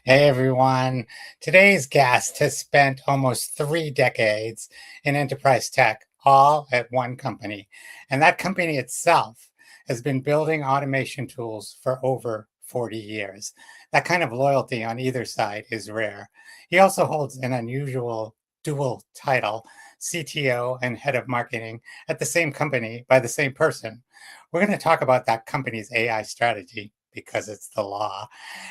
Hey everyone. Today's guest has spent almost 3 decades in enterprise tech, all at one company. And that company itself has been building automation tools for over 40 years. That kind of loyalty on either side is rare. He also holds an unusual dual title, CTO and head of marketing, at the same company by the same person. We're going to talk about that company's AI strategy because it's the law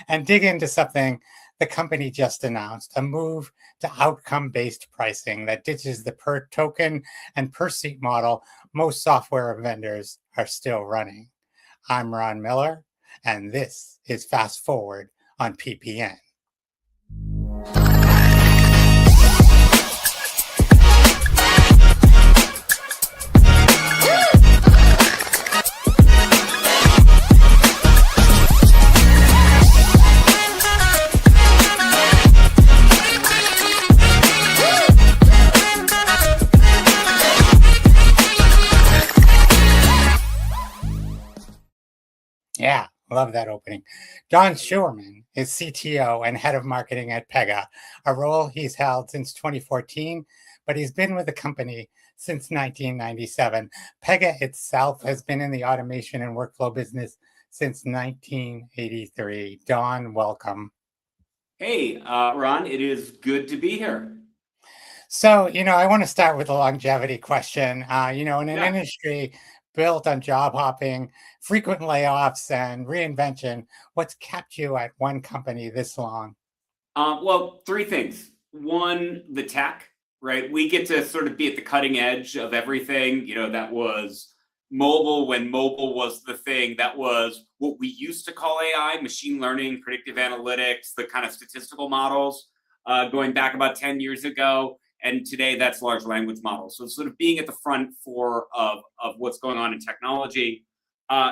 and dig into something the company just announced, a move to outcome-based pricing that ditches the per token and per seat model most software vendors are still running. I'm Ron Miller, and this is Fast Forward on PPN. Yeah, love that opening. Don Schureman is CTO and head of marketing at Pega, a role he's held since 2014, but he's been with the company since 1997. Pega itself has been in the automation and workflow business since 1983. Don, welcome. Hey, Ron, it is good to be here. So, I want to start with a longevity question. In an Yeah. industry built on job hopping, frequent layoffs, and reinvention, what's kept you at one company this long? Well, three things. One, the tech, right? We get to sort of be at the cutting edge of everything. That was mobile when mobile was the thing. That was what we used to call AI, machine learning, predictive analytics, the kind of statistical models going back about 10 years ago. And today that's large language models. So sort of being at the front of what's going on in technology.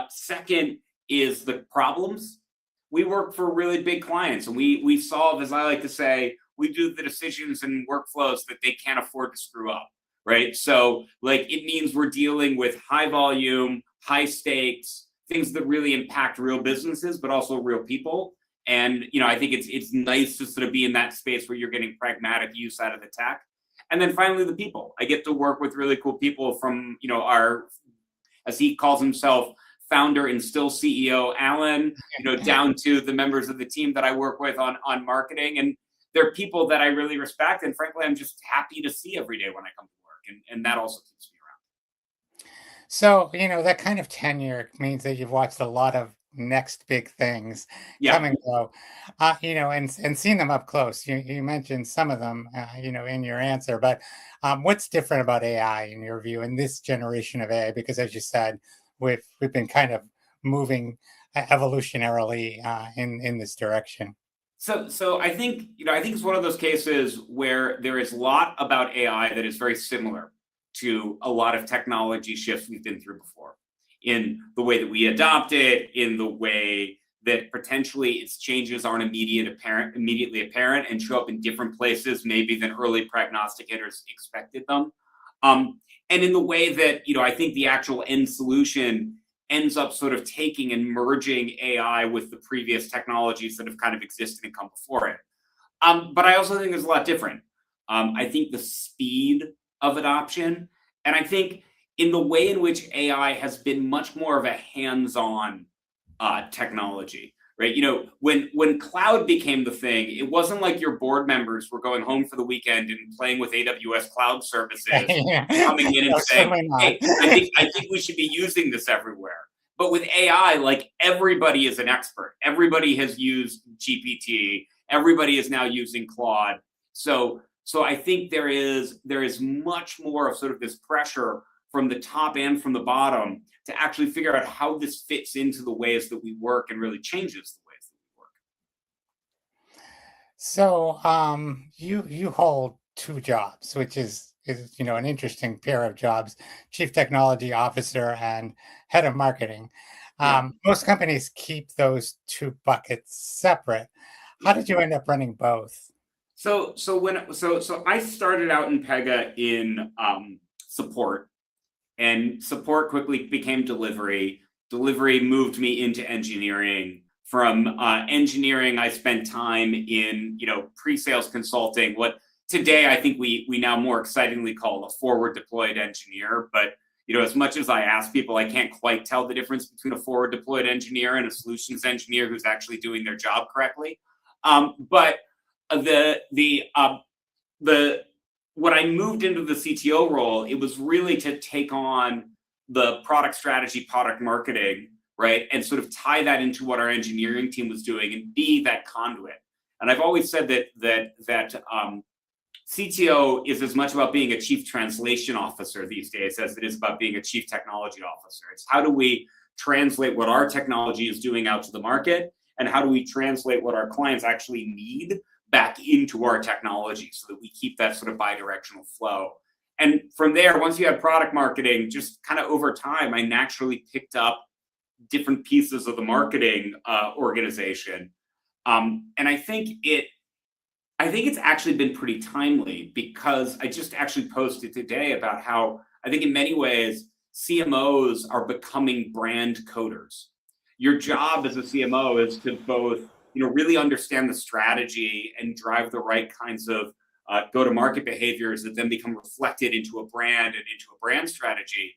Second is the problems. We work for really big clients, and we solve, as I like to say, we do the decisions and workflows that they can't afford to screw up, right? So like it means we're dealing with high volume, high stakes, things that really impact real businesses, but also real people. And I think it's nice to sort of be in that space where you're getting pragmatic use out of the tech. And then finally, the people. I get to work with really cool people from our, as he calls himself, founder and still CEO Alan, down to the members of the team that I work with on marketing. And they're people that I really respect. And frankly, I'm just happy to see every day when I come to work. And that also keeps me around. So, that kind of tenure means that you've watched a lot of next big things Yeah. come and go, and seen them up close. You mentioned some of them, in your answer, but what's different about AI in your view in this generation of AI? Because as you said, we've been kind of moving evolutionarily in this direction. So I think it's one of those cases where there is a lot about AI that is very similar to a lot of technology shifts we've been through before, in the way that we adopt it, in the way that potentially its changes aren't immediately apparent and show up in different places maybe than early prognosticators expected them. And in the way that, I think the actual end solution ends up sort of taking and merging AI with the previous technologies that have kind of existed and come before it. But I also think there's a lot different. I think the speed of adoption, and I think in the way in which AI has been much more of a hands-on technology, right? When cloud became the thing, it wasn't like your board members were going home for the weekend and playing with AWS cloud services, Yeah. coming in and No, saying, certainly not. "Hey, I think we should be using this everywhere." But with AI, like everybody is an expert. Everybody has used GPT. Everybody is now using Claude. So I think there is much more of sort of this pressure from the top and from the bottom to actually figure out how this fits into the ways that we work and really changes the ways that we work. So, you hold two jobs, which is an interesting pair of jobs: chief technology officer and head of marketing. Yeah, Most companies keep those two buckets separate. How yeah. did you end up running both? So I started out in Pega in support, and support quickly became delivery. Delivery moved me into engineering. From engineering, I spent time in pre-sales consulting. What today I think we now more excitingly call a forward deployed engineer. But as much as I ask people, I can't quite tell the difference between a forward deployed engineer and a solutions engineer who's actually doing their job correctly. But when I moved into the CTO role, it was really to take on the product strategy, product marketing, right? And sort of tie that into what our engineering team was doing and be that conduit. And I've always said that CTO is as much about being a chief translation officer these days as it is about being a chief technology officer. It's how do we translate what our technology is doing out to the market, and how do we translate what our clients actually need back into our technology so that we keep that sort of bi-directional flow. And from there, once you have product marketing, just kind of over time, I naturally picked up different pieces of the marketing organization. And I think it's actually been pretty timely, because I just actually posted today about how I think in many ways CMOs are becoming brand coders. Your job as a CMO is to both really understand the strategy and drive the right kinds of go-to-market behaviors that then become reflected into a brand and into a brand strategy.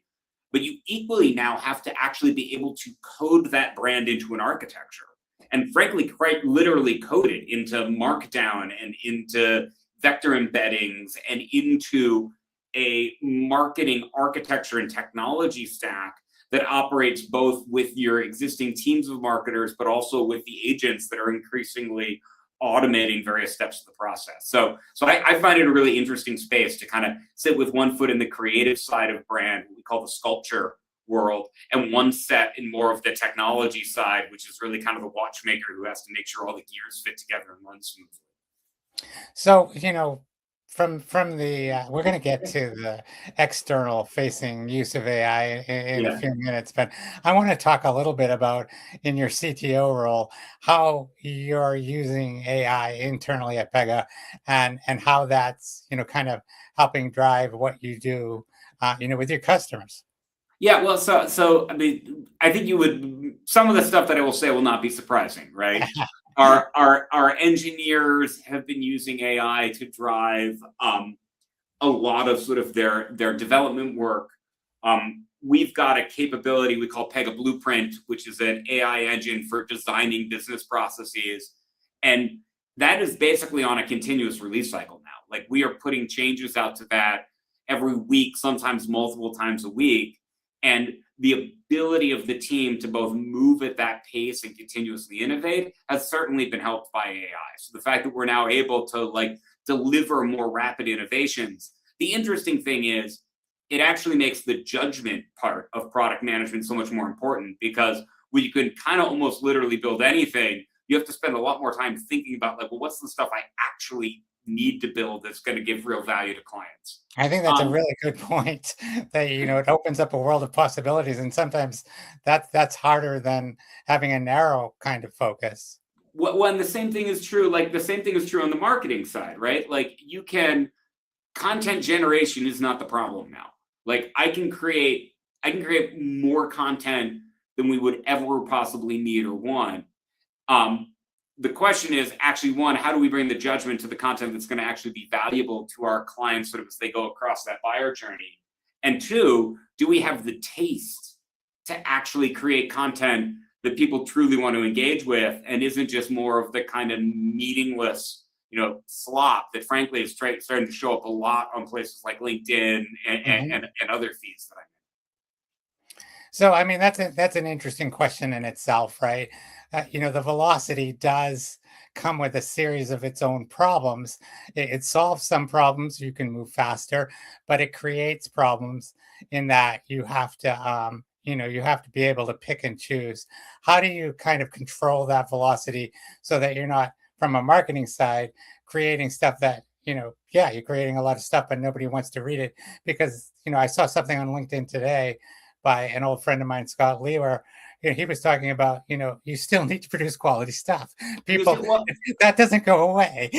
But you equally now have to actually be able to code that brand into an architecture, and frankly, quite literally code it into Markdown and into vector embeddings and into a marketing architecture and technology stack that operates both with your existing teams of marketers, but also with the agents that are increasingly automating various steps of the process. So I find it a really interesting space to kind of sit with one foot in the creative side of brand, what we call the sculpture world, and one set in more of the technology side, which is really kind of the watchmaker who has to make sure all the gears fit together and run smoothly. So, from the we're going to get to the external facing use of AI in a few minutes, but I want to talk a little bit about, in your CTO role, how you're using AI internally at Pega, and how that's kind of helping drive what you do with your customers. Yeah, well, so I mean, I think some of the stuff that I will say will not be surprising, right? Our engineers have been using AI to drive a lot of sort of their development work. We've got a capability we call Pega Blueprint, which is an AI engine for designing business processes, and that is basically on a continuous release cycle now. Like, we are putting changes out to that every week, sometimes multiple times a week. And the ability of the team to both move at that pace and continuously innovate has certainly been helped by AI. So the fact that we're now able to deliver more rapid innovations, the interesting thing is it actually makes the judgment part of product management so much more important, because when you can kind of almost literally build anything, you have to spend a lot more time thinking about what's the stuff I actually need to build that's going to give real value to clients. I think that's a really good point, that it opens up a world of possibilities, and sometimes that's harder than having a narrow kind of focus. Well, and the same thing is true. The same thing is true on the marketing side, right? Content generation is not the problem now. I can create more content than we would ever possibly need or want. The question is actually, one, how do we bring the judgment to the content that's going to actually be valuable to our clients sort of as they go across that buyer journey? And two, do we have the taste to actually create content that people truly want to engage with, and isn't just more of the kind of meaningless, slop that frankly is starting to show up a lot on places like LinkedIn and other feeds that I make. So, I mean, that's an interesting question in itself, right? The velocity does come with a series of its own problems. It solves some problems, you can move faster, but it creates problems in that you have to, you have to be able to pick and choose. How do you kind of control that velocity so that you're not, from a marketing side, creating stuff that, you're creating a lot of stuff, but nobody wants to read it? Because, I saw something on LinkedIn today by an old friend of mine, Scott Lee, where he was talking about, you still need to produce quality stuff. People, that doesn't go away.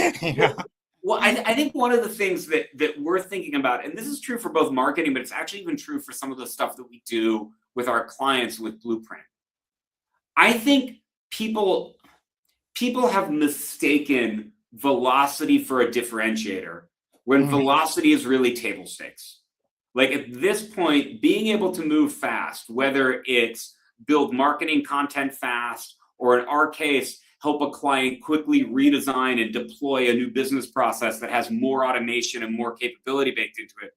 Well, I think one of the things that we're thinking about, and this is true for both marketing, but it's actually even true for some of the stuff that we do with our clients with Blueprint. I think people people have mistaken velocity for a differentiator when Mhm. velocity is really table stakes. Like at this point, being able to move fast, whether it's build marketing content fast, or in our case, help a client quickly redesign and deploy a new business process that has more automation and more capability baked into it.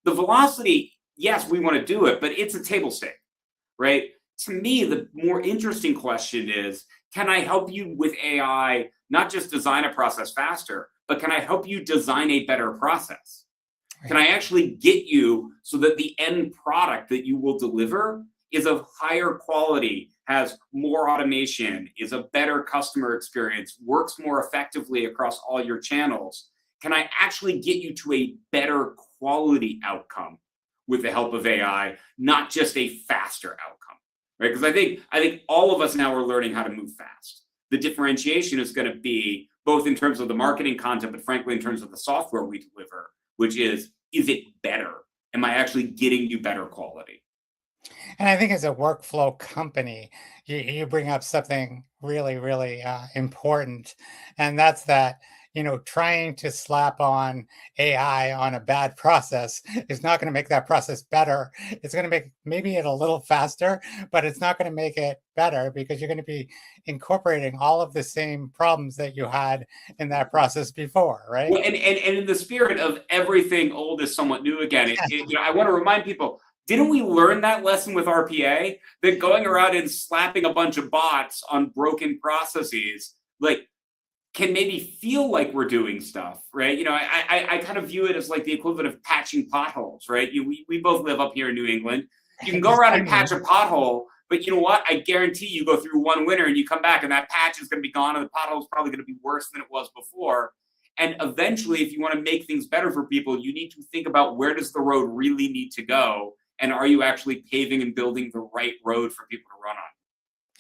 The velocity, yes, we want to do it, but it's a table stake, right? To me, the more interesting question is, can I help you with AI, not just design a process faster, but can I help you design a better process? Can Right. I actually get you so that the end product that you will deliver is of higher quality, has more automation, is a better customer experience, works more effectively across all your channels? Can I actually get you to a better quality outcome with the help of AI, not just a faster outcome? Right? Because I think all of us now are learning how to move fast. The differentiation is going to be both in terms of the marketing content, but frankly, in terms of the software we deliver, which is it better? Am I actually getting you better quality? And I think as a workflow company, you bring up something really, really important. And that's that, trying to slap on AI on a bad process is not going to make that process better. It's going to make maybe it a little faster, but it's not going to make it better because you're going to be incorporating all of the same problems that you had in that process before, right? Well, and in the spirit of everything old is somewhat new again, I want to remind people, didn't we learn that lesson with RPA? That going around and slapping a bunch of bots on broken processes, like, can maybe feel like we're doing stuff, right? I kind of view it as like the equivalent of patching potholes, right? We both live up here in New England. You can go around and patch a pothole, but you know what? I guarantee you go through one winter and you come back and that patch is going to be gone and the pothole is probably going to be worse than it was before. And eventually, if you want to make things better for people, you need to think about where does the road really need to go? And are you actually paving and building the right road for people to run on?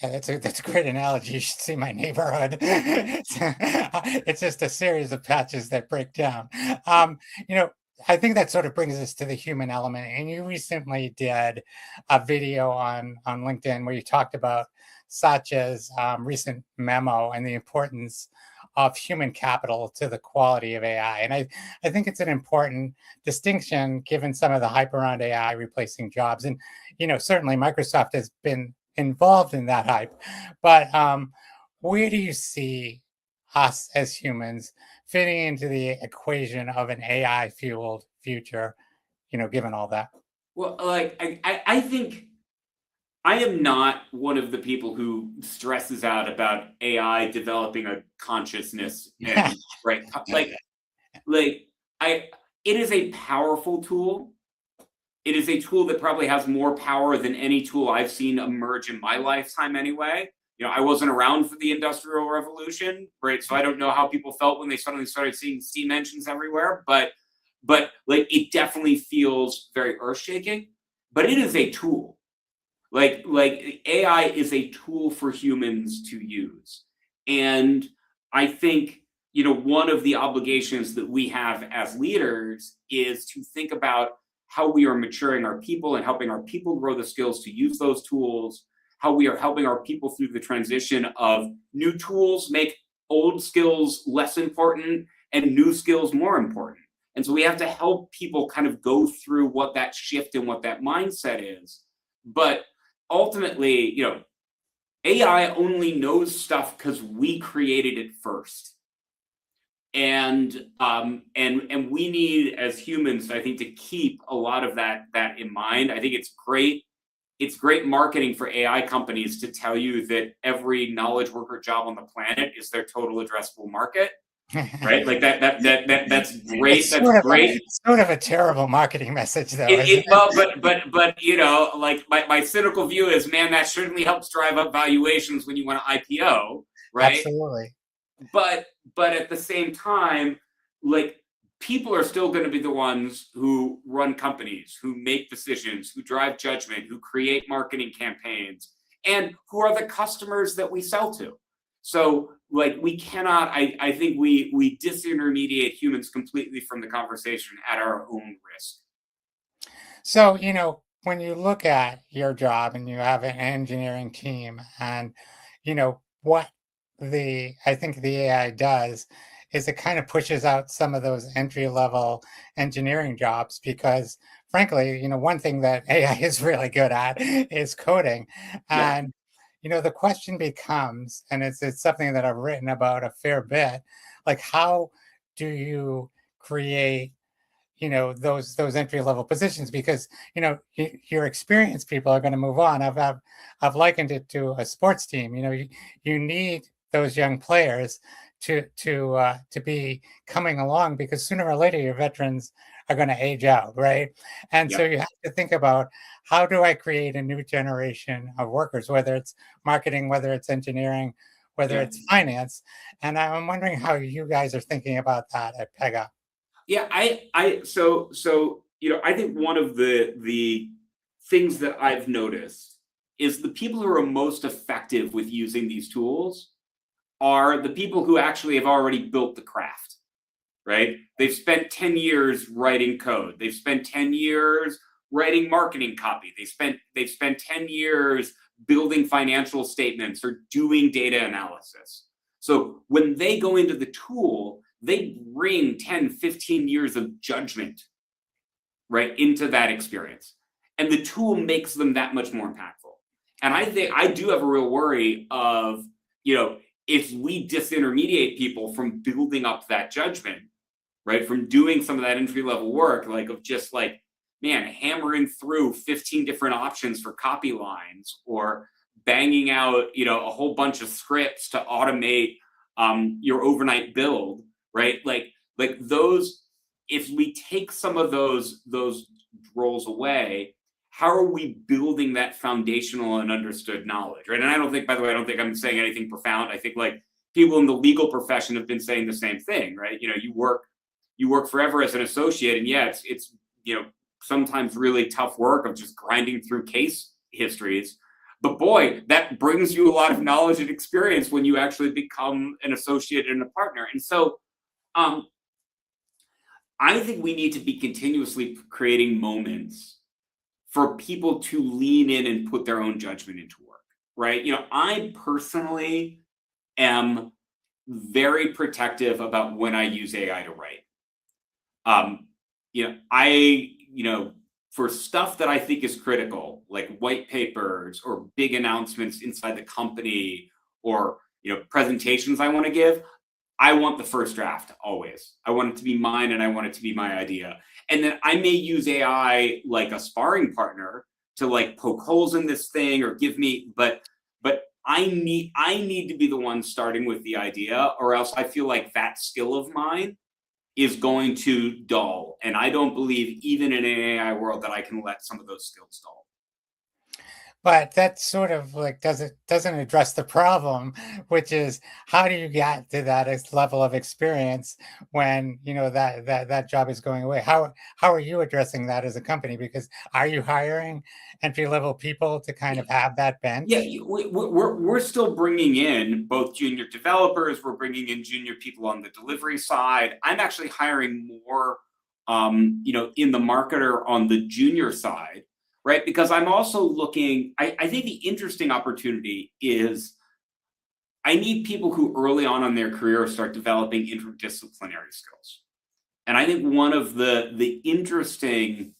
Yeah, that's a great analogy. You should see my neighborhood. It's just a series of patches that break down. Um, you know, I think that sort of brings us to the human element. And you recently did a video on LinkedIn where you talked about Satya's recent memo and the importance of human capital to the quality of AI. And I think it's an important distinction given some of the hype around AI replacing jobs. And, certainly Microsoft has been involved in that hype. But where do you see us as humans fitting into the equation of an AI fueled future, given all that? Well, like I think I am not one of the people who stresses out about AI developing a consciousness and right, like I it is a powerful tool. It is a tool that probably has more power than any tool I've seen emerge in my lifetime anyway. I wasn't around for the Industrial Revolution, right? So I don't know how people felt when they suddenly started seeing steam engines everywhere, but like it definitely feels very earth-shaking, but it is a tool. Like AI is a tool for humans to use. And I think, one of the obligations that we have as leaders is to think about how we are maturing our people and helping our people grow the skills to use those tools, how we are helping our people through the transition of new tools make old skills less important and new skills more important. And so we have to help people kind of go through what that shift and what that mindset is. But ultimately, AI only knows stuff because we created it first. And we need as humans, I think, to keep a lot of that in mind. I think it's great marketing for AI companies to tell you that every knowledge worker job on the planet is their total addressable market, right? Like that's great. It's That's great. it's sort of a terrible marketing message, though, It, isn't it well, but like my cynical view is, man, that certainly helps drive up valuations when you want to IPO, right? Absolutely. But at the same time, like people are still going to be the ones who run companies, who make decisions, who drive judgment, who create marketing campaigns, and who are the customers that we sell to. So like we cannot, I think we disintermediate humans completely from the conversation at our own risk. So, when you look at your job and you have an engineering team and, what I think the AI does is it kind of pushes out some of those entry level engineering jobs because frankly, one thing that AI is really good at is coding. Yeah, And the question becomes, and it's something that I've written about a fair bit, like how do you create those entry level positions because your experienced people are going to move on. I've likened it to a sports team. You need those young players to be coming along because sooner or later your veterans are going to age out, right? And yeah. so you have to think about how do I create a new generation of workers, whether it's marketing, whether it's engineering, whether Yeah. it's finance. And I'm wondering how you guys are thinking about that at Pega. Yeah, I think one of the things that I've noticed is the people who are most effective with using these tools are the people who actually have already built the craft, right? They've spent 10 years writing code. They've spent 10 years writing marketing copy. They've spent 10 years building financial statements or doing data analysis. So when they go into the tool, they bring 10, 15 years of judgment, right, into that experience. And the tool makes them that much more impactful. And I think I do have a real worry of, if we disintermediate people from building up that judgment, right, from doing some of that entry level work, like of just like, man, hammering through 15 different options for copy lines or banging out, a whole bunch of scripts to automate your overnight build, right? Like those, if we take some of those roles away, how are we building that foundational and understood knowledge, right? And I don't think, by the way, I don't think I'm saying anything profound. I think like people in the legal profession have been saying the same thing, right? You work forever as an associate, and yeah, it's sometimes really tough work of just grinding through case histories. But boy, that brings you a lot of knowledge and experience when you actually become an associate and a partner. And so um, I think we need to be continuously creating moments for people to lean in and put their own judgment into work, right? I personally am very protective about when I use AI to write. For stuff that I think is critical, like white papers or big announcements inside the company or, presentations I want to give, I want the first draft always. I want it to be mine and I want it to be my idea. And then I may use AI like a sparring partner to like poke holes in this thing or give me, but I need to be the one starting with the idea, or else I feel like that skill of mine is going to dull. And I don't believe even in an AI world that I can let some of those skills dull. But that sort of like doesn't address the problem, which is how do you get to that level of experience when that job is going away? How are you addressing that as a company? Because are you hiring entry level people to kind of have that Yeah, bench? we're still bringing in both junior developers. We're bringing in junior people on the delivery side. I'm actually hiring more, in the marketer on the junior side, right? Because I'm also looking. I think the interesting opportunity is I need people who early on their career start developing interdisciplinary skills. And I think one of the interesting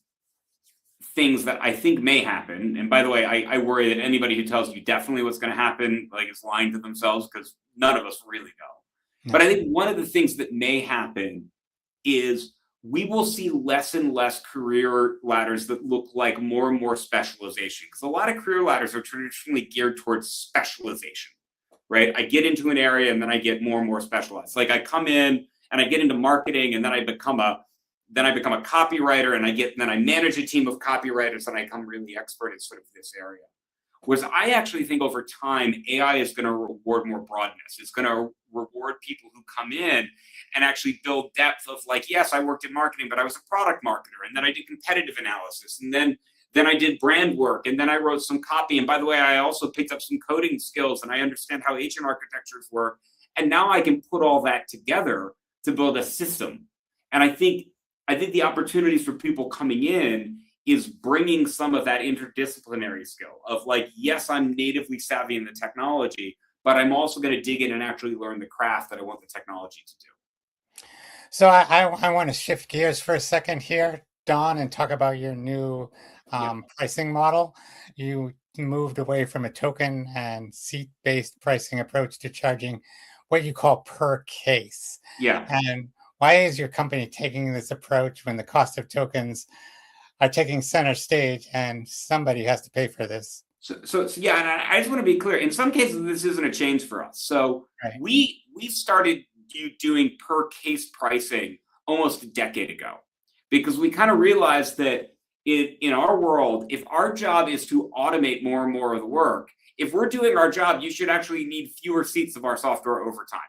things that I think may happen. And by the way, I worry that anybody who tells you definitely what's going to happen, like is lying to themselves because none of us really know. But No. I think one of the things that may happen is we will see less and less career ladders that look like more and more specialization. Because a lot of career ladders are traditionally geared towards specialization, right? I get into an area and then I get more and more specialized. Like I come in and I get into marketing and then I become a copywriter and then I manage a team of copywriters and I become really expert in sort of this area. Whereas I actually think over time, AI is going to reward more broadness. It's going to reward people who come in and actually build depth of like, yes, I worked in marketing, but I was a product marketer. And then I did competitive analysis. And then I did brand work. And then I wrote some copy. And by the way, I also picked up some coding skills and I understand how agent architectures work. And now I can put all that together to build a system. And I think the opportunities for people coming in is bringing some of that interdisciplinary skill of like, yes, I'm natively savvy in the technology, but I'm also going to dig in and actually learn the craft that I want the technology to do. So I want to shift gears for a second here, Don, and talk about your new pricing model. You moved away from a token and seat-based pricing approach to charging what you call per case. Yeah. And why is your company taking this approach when the cost of tokens are taking center stage and somebody has to pay for this? So yeah, and I just want to be clear. In some cases, this isn't a change for us. So Right. we started doing per case pricing almost a decade ago, because we kind of realized that in our world, if our job is to automate more and more of the work, if we're doing our job, you should actually need fewer seats of our software over time.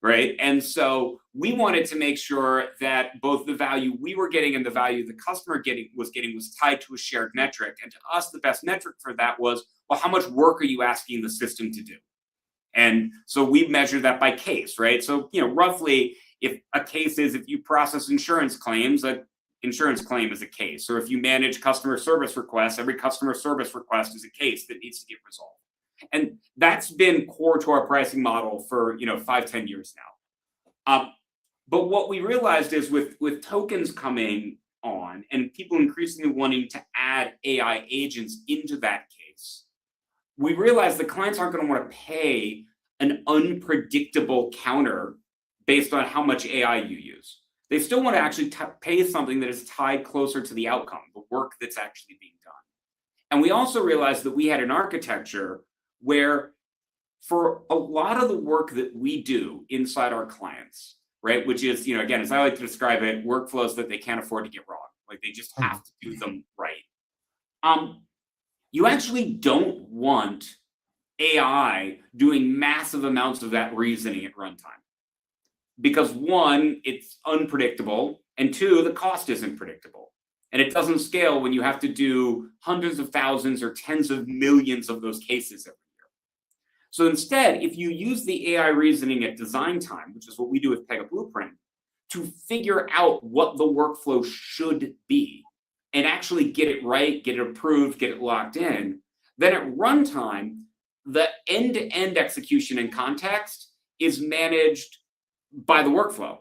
Right. And so we wanted to make sure that both the value we were getting and the value the customer was tied to a shared metric. And to us, the best metric for that was, well, how much work are you asking the system to do? And so we measure that by case, right? So, roughly, if a case is if you process insurance claims, an insurance claim is a case. Or if you manage customer service requests, every customer service request is a case that needs to get resolved. And that's been core to our pricing model for 5-10 years now. But what we realized is with tokens coming on and people increasingly wanting to add AI agents into that case, we realized the clients aren't going to want to pay an unpredictable counter based on how much AI you use. They still want to actually pay something that is tied closer to the outcome, the work that's actually being done. And we also realized that we had an architecture where for a lot of the work that we do inside our clients, right, which is, again, as I like to describe it, workflows that they can't afford to get wrong. Like they just have to do them right. You actually don't want AI doing massive amounts of that reasoning at runtime. Because one, it's unpredictable, and two, the cost isn't predictable. And it doesn't scale when you have to do hundreds of thousands or tens of millions of those cases every year. So instead, if you use the AI reasoning at design time, which is what we do with Pega Blueprint, to figure out what the workflow should be and actually get it right, get it approved, get it locked in, then at runtime, the end-to-end execution and context is managed by the workflow.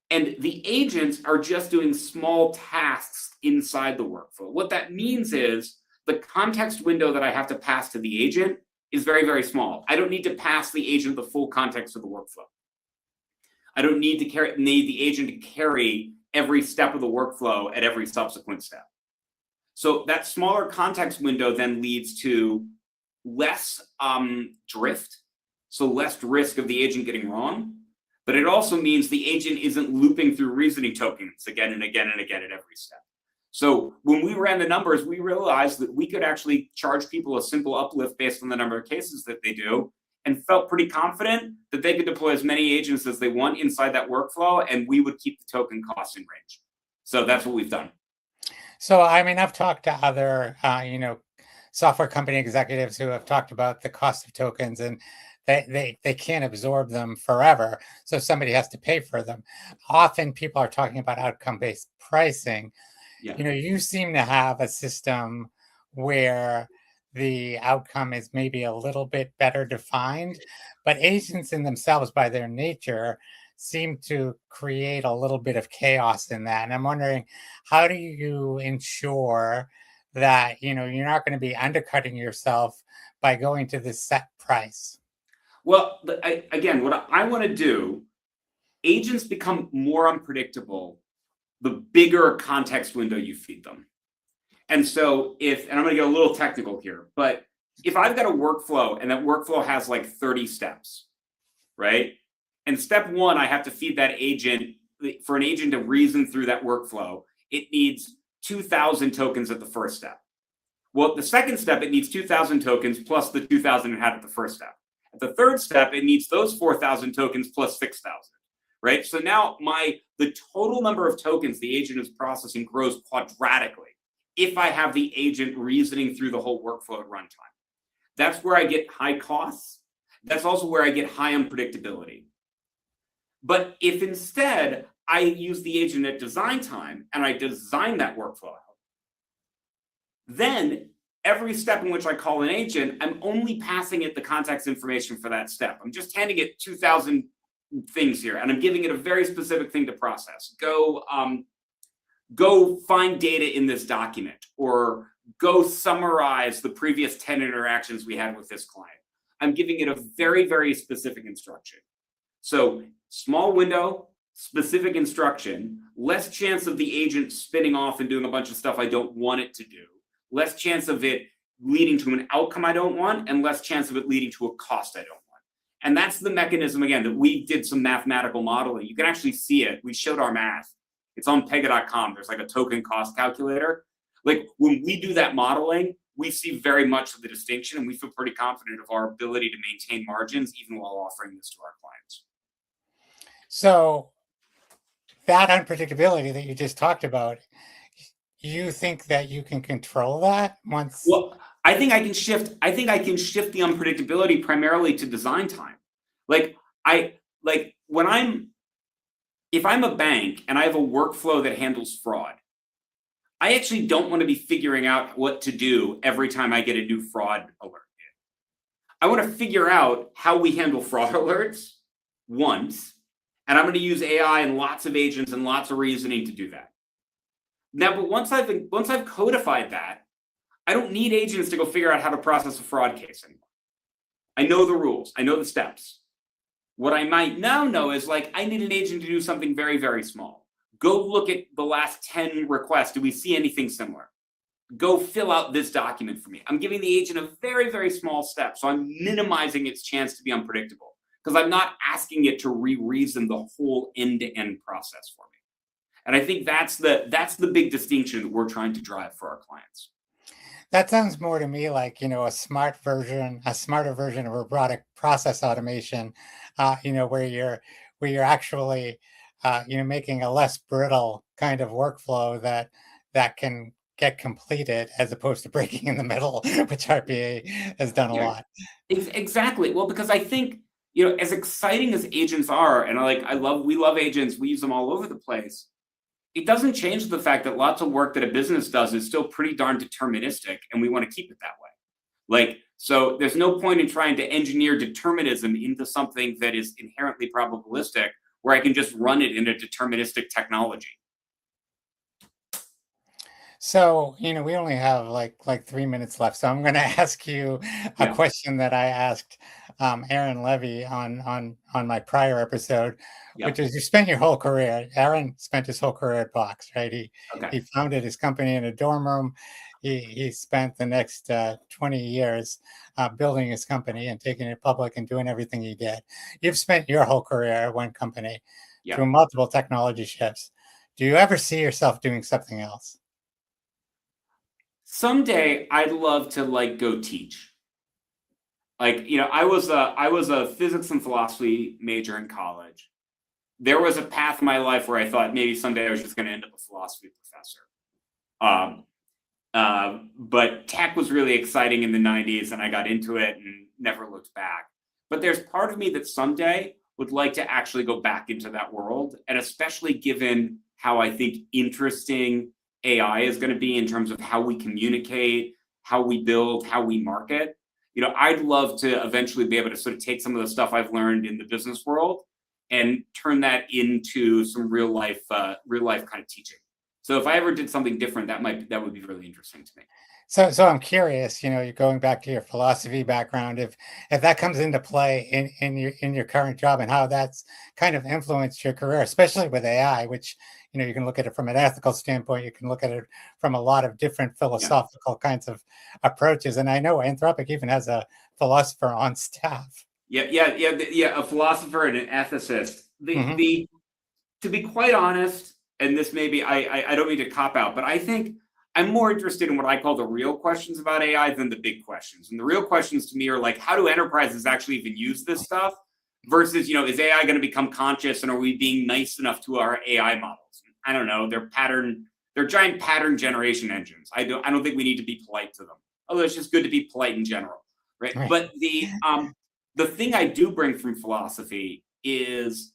And the agents are just doing small tasks inside the workflow. What that means is the context window that I have to pass to the agent is very, very small. I don't need to pass the agent the full context of the workflow. I don't need the agent to carry every step of the workflow at every subsequent step. So that smaller context window then leads to less drift, so less risk of the agent getting wrong. But it also means the agent isn't looping through reasoning tokens again and again and again at every step. So when we ran the numbers, we realized that we could actually charge people a simple uplift based on the number of cases that they do, and felt pretty confident that they could deploy as many agents as they want inside that workflow, and we would keep the token costs in range. So that's what we've done. So, I mean, I've talked to other, software company executives who have talked about the cost of tokens, and they can't absorb them forever. So somebody has to pay for them. Often people are talking about outcome-based pricing. Yeah. You seem to have a system where the outcome is maybe a little bit better defined, but agents in themselves, by their nature, seem to create a little bit of chaos in that. And I'm wondering, how do you ensure that you're not going to be undercutting yourself by going to this set price? Well, again, what I want to do, agents become more unpredictable the bigger context window you feed them. And so and I'm going to get a little technical here, but if I've got a workflow and that workflow has like 30 steps, right? And step one, I have to feed that agent. For an agent to reason through that workflow, it needs 2,000 tokens at the first step. Well, the second step, it needs 2,000 tokens plus the 2,000 it had at the first step. At the third step, it needs those 4,000 tokens plus 6,000, right? So now the total number of tokens the agent is processing grows quadratically if I have the agent reasoning through the whole workflow at runtime. That's where I get high costs. That's also where I get high unpredictability. But if instead I use the agent at design time and I design that workflow out, then every step in which I call an agent, I'm only passing it the context information for that step. I'm just handing it 2,000 things here, and I'm giving it a very specific thing to process. Go find data in this document, or go summarize the previous 10 interactions we had with this client. I'm giving it a very, very specific instruction. So small window, specific instruction, less chance of the agent spinning off and doing a bunch of stuff I don't want it to do, less chance of it leading to an outcome I don't want, and less chance of it leading to a cost I don't want. And that's the mechanism, again, that we did some mathematical modeling. You can actually see it. We showed our math. It's on Pega.com. There's like a token cost calculator. Like when we do that modeling, we see very much of the distinction, and we feel pretty confident of our ability to maintain margins even while offering this to our clients. So that unpredictability that you just talked about, you think that you can control that once? Well, I think I can shift the unpredictability primarily to design time. If I'm a bank and I have a workflow that handles fraud, I actually don't want to be figuring out what to do every time I get a new fraud alert. I want to figure out how we handle fraud alerts once, and I'm going to use AI and lots of agents and lots of reasoning to do that. Now, but once I've codified that, I don't need agents to go figure out how to process a fraud case anymore. I know the rules. I know the steps. What I might now know is, like, I need an agent to do something very, very small. Go look at the last 10 requests. Do we see anything similar? Go fill out this document for me. I'm giving the agent a very, very small step. So I'm minimizing its chance to be unpredictable, because I'm not asking it to re-reason the whole end-to-end process for me. And I think that's the big distinction that we're trying to drive for our clients. That sounds more to me like, a smarter version of robotic process automation, where you're actually, making a less brittle kind of workflow that can get completed as opposed to breaking in the middle, which RPA has done a lot. Exactly. Well, because I think, as exciting as agents are, and we love agents, we use them all over the place. It doesn't change the fact that lots of work that a business does is still pretty darn deterministic, and we want to keep it that way. So there's no point in trying to engineer determinism into something that is inherently probabilistic, where I can just run it in a deterministic technology. So, we only have like 3 minutes left. So I'm going to ask you a question that I asked Aaron Levy on my prior episode, which is, you spent your whole career. Aaron spent his whole career at Box, right? He founded his company in a dorm room. He spent the next 20 years building his company and taking it public and doing everything he did. You've spent your whole career at one company through multiple technology shifts. Do you ever see yourself doing something else? Someday I'd love to go teach. I was a physics and philosophy major in college. There was a path in my life where I thought maybe someday I was just going to end up a philosophy professor. But tech was really exciting in the 90s, and I got into it and never looked back. But there's part of me that someday would like to actually go back into that world, and especially given how I think interesting AI is going to be in terms of how we communicate, how we build, how we market. I'd love to eventually be able to sort of take some of the stuff I've learned in the business world and turn that into some real life kind of teaching. So if I ever did something different, that would be really interesting to me. So I'm curious, you're going back to your philosophy background, if that comes into play in your current job, and how that's kind of influenced your career, especially with AI, which, you can look at it from an ethical standpoint, you can look at it from a lot of different philosophical kinds of approaches. And I know Anthropic even has a philosopher on staff. A philosopher and an ethicist. To be quite honest, and this maybe I don't mean to cop out, but I think I'm more interested in what I call the real questions about AI than the big questions. And the real questions to me are like, how do enterprises actually even use this stuff? Versus, is AI going to become conscious, and are we being nice enough to our AI models? I don't know. They're giant pattern generation engines. I don't think we need to be polite to them. Although it's just good to be polite in general, right? But the thing I do bring from philosophy is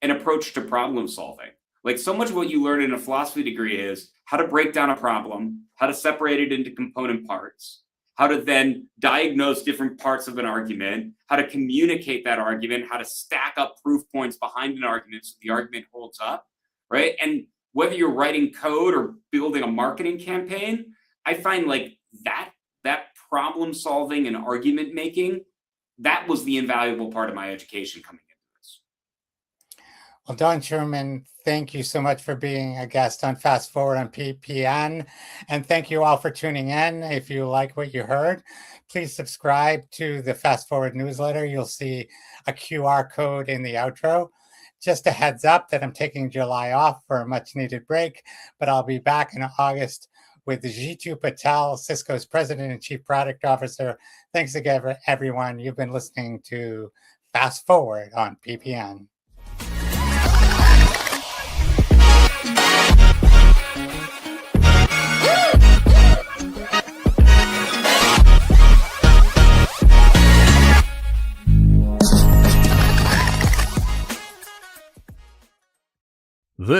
an approach to problem solving. So much of what you learn in a philosophy degree is how to break down a problem, how to separate it into component parts, how to then diagnose different parts of an argument, how to communicate that argument, how to stack up proof points behind an argument so the argument holds up, right? And whether you're writing code or building a marketing campaign, I find like that problem solving and argument making, that was the invaluable part of my education coming into this. Well, Don Schureman, thank you so much for being a guest on Fast Forward on PPN. And thank you all for tuning in. If you like what you heard, please subscribe to the Fast Forward newsletter. You'll see a QR code in the outro. Just a heads up that I'm taking July off for a much needed break, but I'll be back in August with Jitu Patel, Cisco's President and Chief Product Officer. Thanks again, everyone. You've been listening to Fast Forward on PPN.